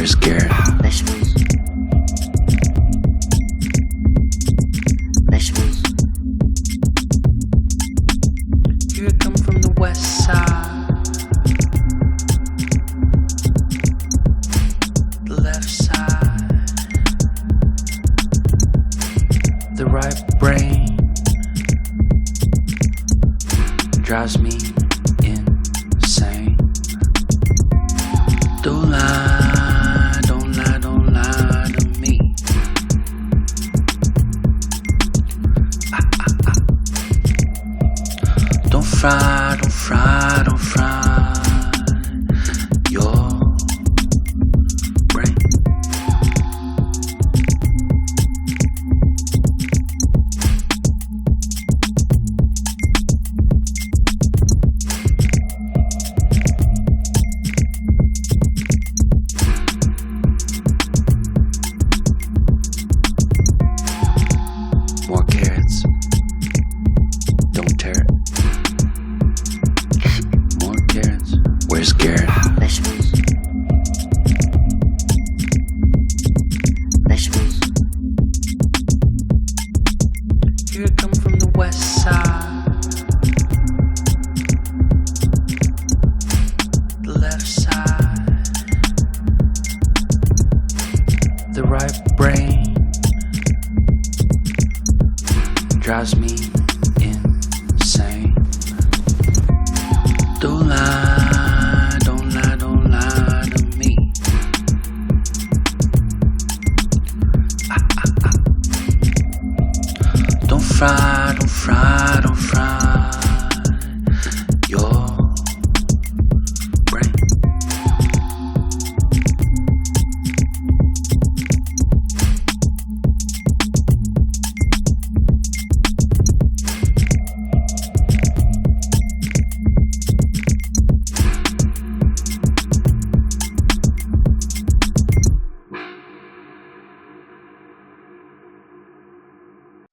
Where's Garrett? Let's move. Let's move. Here I come from the west side, the left side, the right brain drives me insane. Don't lie, don't lie, don't lie to me. Don't fry, don't fry, don't fry your brain. More carrots, don't tear it. More carrots. Where's Garrett? Let's move. Let's move. Here I come from the west side, the left side, the right brain drives me